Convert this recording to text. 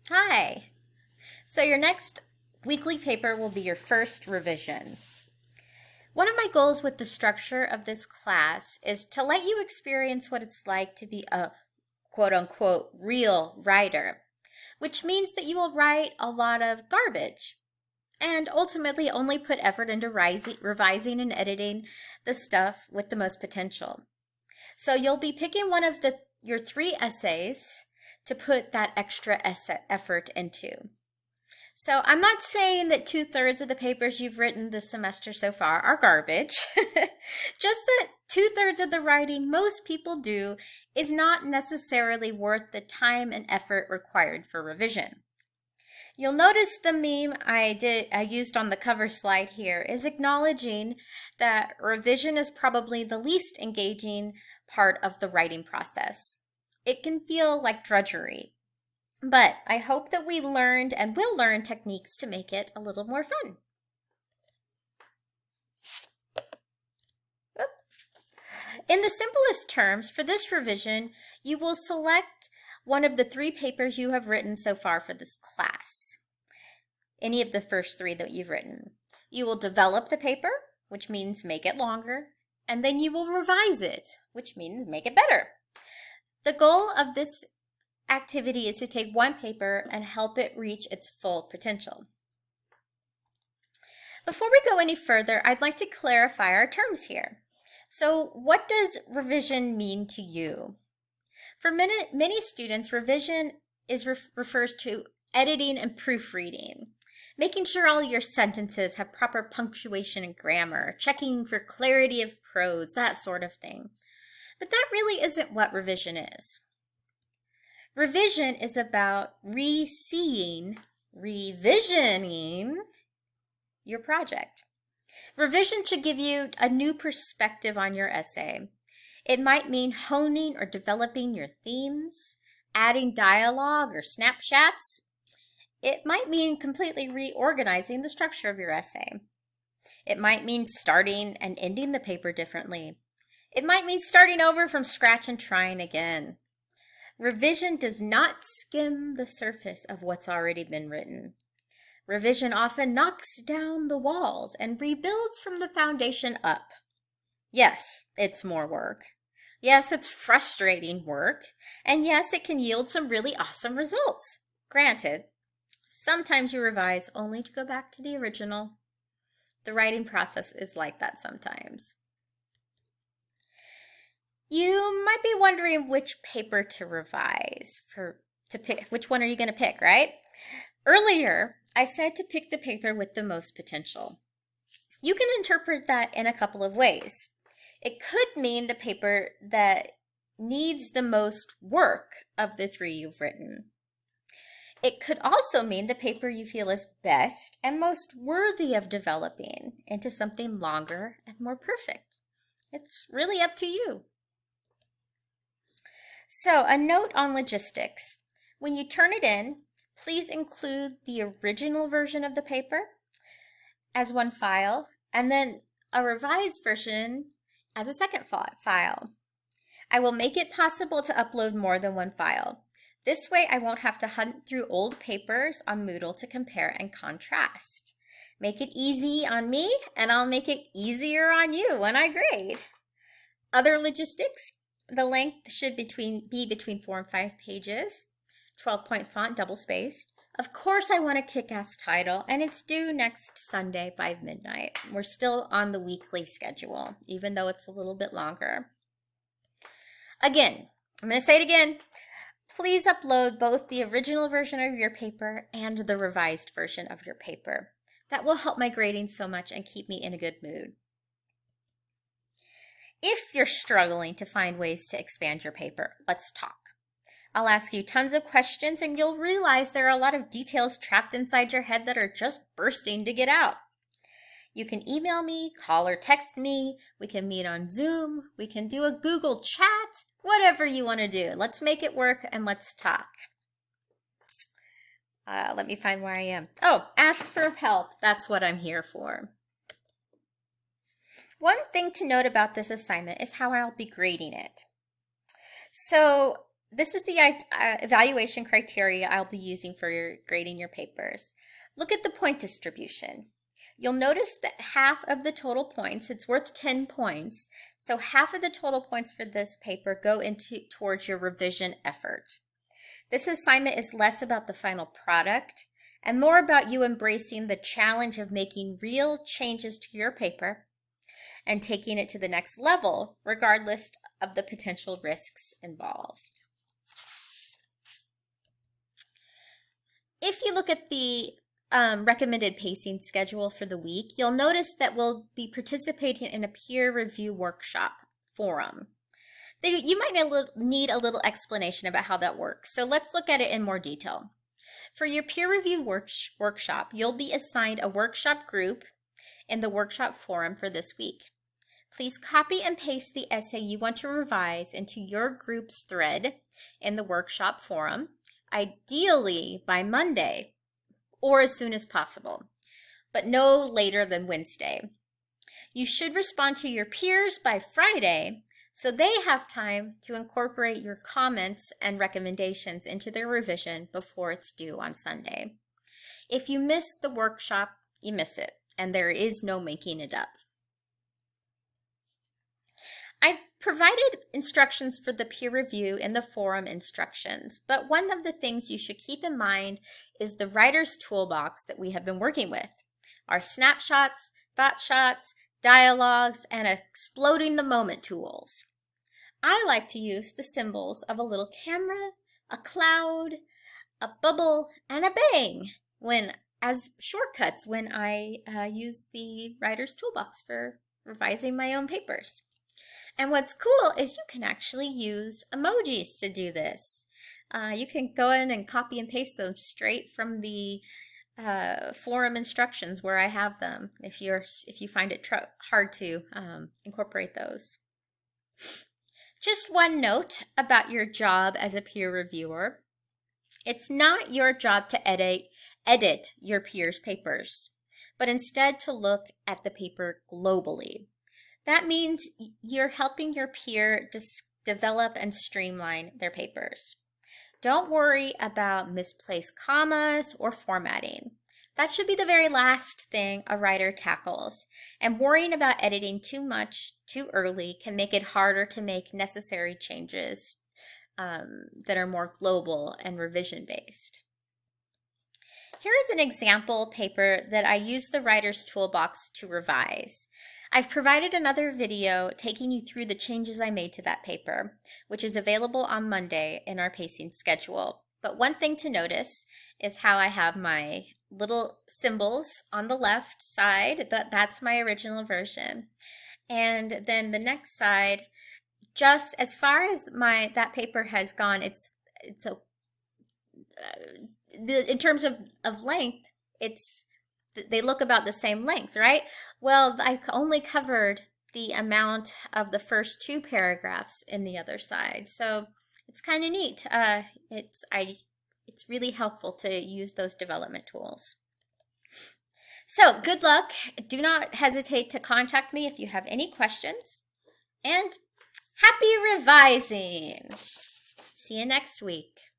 Hi. So your next weekly paper will be your first revision. One of my goals with the structure of this class is to let you experience what it's like to be a quote unquote real writer, which means that you will write a lot of garbage and ultimately only put effort into revising and editing the stuff with the most potential. So you'll be picking one of your three essays to put that extra effort into. So I'm not saying that 2/3 of the papers you've written this semester so far are garbage. Just that 2/3 of the writing most people do is not necessarily worth the time and effort required for revision. You'll notice the meme I used on the cover slide here is acknowledging that revision is probably the least engaging part of the writing process. It can feel like drudgery, but I hope that we learned and will learn techniques to make it a little more fun. In the simplest terms, for this revision, you will select one of the three papers you have written so far for this class. Any of the first three that you've written. You will develop the paper, which means make it longer, and then you will revise it, which means make it better. The goal of this activity is to take one paper and help it reach its full potential. Before we go any further, I'd like to clarify our terms here. So what does revision mean to you? For many students, revision refers to editing and proofreading, making sure all your sentences have proper punctuation and grammar, checking for clarity of prose, that sort of thing. But that really isn't what revision is. Revision is about revisioning your project. Revision should give you a new perspective on your essay. It might mean honing or developing your themes, adding dialogue or snapshots. It might mean completely reorganizing the structure of your essay. It might mean starting and ending the paper differently. It might mean starting over from scratch and trying again. Revision does not skim the surface of what's already been written. Revision often knocks down the walls and rebuilds from the foundation up. Yes, it's more work. Yes, it's frustrating work. And yes, it can yield some really awesome results. Granted, sometimes you revise only to go back to the original. The writing process is like that sometimes. You might be wondering which paper to revise to pick. Which one are you going to pick, right? Earlier, I said to pick the paper with the most potential. You can interpret that in a couple of ways. It could mean the paper that needs the most work of the three you've written. It could also mean the paper you feel is best and most worthy of developing into something longer and more perfect. It's really up to you. So, a note on logistics. When you turn it in, please include the original version of the paper as one file, and then a revised version as a second file. I will make it possible to upload more than one file. This way I won't have to hunt through old papers on Moodle to compare and contrast. Make it easy on me, and I'll make it easier on you when I grade. Other logistics, the length should be between 4 and 5 pages, 12-point font, double-spaced. Of course I want a kick-ass title, and it's due next Sunday by midnight. We're still on the weekly schedule, even though it's a little bit longer. Again, I'm going to say it again. Please upload both the original version of your paper and the revised version of your paper. That will help my grading so much and keep me in a good mood. If you're struggling to find ways to expand your paper, let's talk. I'll ask you tons of questions and you'll realize there are a lot of details trapped inside your head that are just bursting to get out. You can email me, call or text me, we can meet on Zoom, we can do a Google chat, whatever you want to do. Let's make it work and let's talk. Let me find where I am. Oh, ask for help. That's what I'm here for. One thing to note about this assignment is how I'll be grading it. So this is the evaluation criteria I'll be using for grading your papers. Look at the point distribution. You'll notice that half of the total points, it's worth 10 points, so half of the total points for this paper go towards your revision effort. This assignment is less about the final product and more about you embracing the challenge of making real changes to your paper and taking it to the next level, regardless of the potential risks involved. If you look at the recommended pacing schedule for the week, you'll notice that we'll be participating in a peer review workshop forum. You might need a little explanation about how that works, so let's look at it in more detail. For your peer review workshop, you'll be assigned a workshop group in the workshop forum for this week. Please copy and paste the essay you want to revise into your group's thread in the workshop forum, ideally by Monday or as soon as possible, but no later than Wednesday. You should respond to your peers by Friday so they have time to incorporate your comments and recommendations into their revision before it's due on Sunday. If you miss the workshop, you miss it, and there is no making it up. I've provided instructions for the peer review in the forum instructions, but one of the things you should keep in mind is the writer's toolbox that we have been working with. Our snapshots, thought shots, dialogues, and exploding the moment tools. I like to use the symbols of a little camera, a cloud, a bubble, and a bang as shortcuts when I use the writer's toolbox for revising my own papers. And what's cool is you can actually use emojis to do this. You can go in and copy and paste them straight from the forum instructions where I have them if you find it hard to incorporate those. Just one note about your job as a peer reviewer. It's not your job to edit your peers' papers, but instead to look at the paper globally. That means you're helping your peer develop and streamline their papers. Don't worry about misplaced commas or formatting. That should be the very last thing a writer tackles, and worrying about editing too much too early can make it harder to make necessary changes that are more global and revision-based. Here is an example paper that I used the writer's toolbox to revise. I've provided another video taking you through the changes I made to that paper, which is available on Monday in our pacing schedule. But one thing to notice is how I have my little symbols on the left side. That's my original version. And then the next side, just as far as that paper has gone, in terms of length, they look about the same length, right? Well, I only covered the amount of the first two paragraphs in the other side, so it's kind of neat. It's really helpful to use those development tools. So good luck. Do not hesitate to contact me if you have any questions, and happy revising. See you next week.